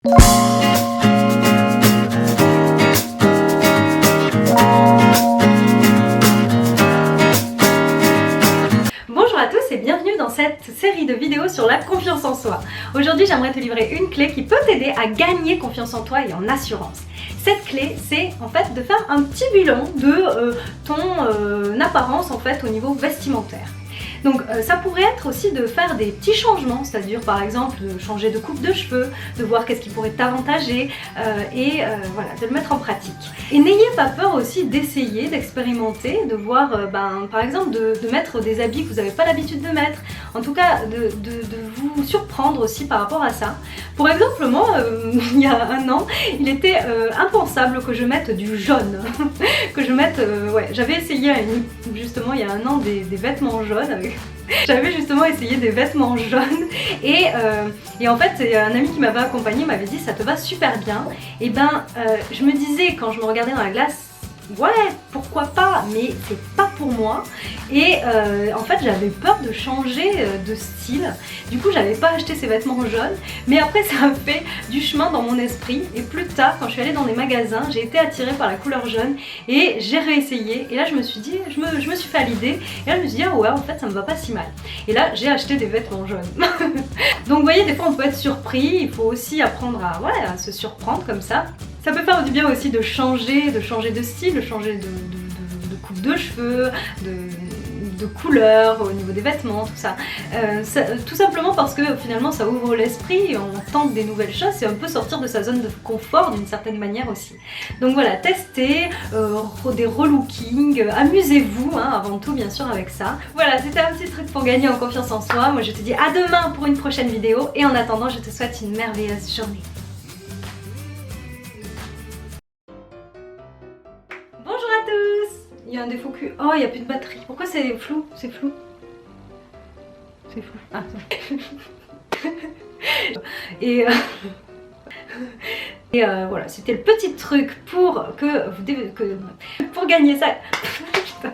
Bonjour à tous et bienvenue dans cette série de vidéos sur la confiance en soi. Aujourd'hui, j'aimerais te livrer une clé qui peut t'aider à gagner confiance en toi et en assurance. Cette clé, c'est en fait de faire un petit bilan de ton apparence en fait au niveau vestimentaire. Donc ça pourrait être aussi de faire des petits changements, c'est-à-dire par exemple de changer de coupe de cheveux, de voir qu'est-ce qui pourrait t'avantager voilà, de le mettre en pratique. Et n'ayez pas peur aussi d'essayer, d'expérimenter, de voir par exemple de mettre des habits que vous n'avez pas l'habitude de mettre, en tout cas de vous surprendre aussi par rapport à ça. Pour exemple, moi, il y a un an, il était impensable que je mette du jaune, que je mette, j'avais essayé justement il y a un an des vêtements jaunes avec... J'avais justement essayé des vêtements jaunes et en fait c'est un ami qui m'avait accompagnée m'avait dit ça te va super bien. Et je me disais quand je me regardais dans la glace, ouais pourquoi pas, mais c'est pas pour moi. Et en fait j'avais peur de changer de style, du coup j'avais pas acheté ces vêtements jaunes. Mais après ça a fait du chemin dans mon esprit et plus tard quand je suis allée dans des magasins j'ai été attirée par la couleur jaune et j'ai réessayé. Et là je me suis dit, je me suis fait à l'idée et là je me suis dit ah ouais en fait ça me va pas si mal. Et là j'ai acheté des vêtements jaunes. Donc vous voyez, des fois on peut être surpris, il faut aussi apprendre à se surprendre comme ça. Ça peut faire du bien aussi de changer de style, de changer de coupe de cheveux, de couleur au niveau des vêtements, tout ça. Tout simplement parce que finalement ça ouvre l'esprit, on tente des nouvelles choses, c'est un peu sortir de sa zone de confort d'une certaine manière aussi. Donc voilà, testez, des relookings, amusez-vous avant tout bien sûr avec ça. Voilà, c'était un petit truc pour gagner en confiance en soi. Moi je te dis à demain pour une prochaine vidéo et en attendant je te souhaite une merveilleuse journée. Bonjour à tous! Il y a un défaut que... Oh, il n'y a plus de batterie. Pourquoi c'est flou? C'est flou. C'est flou. Ah, et voilà, c'était le petit truc pour que vous... pour gagner ça. Putain.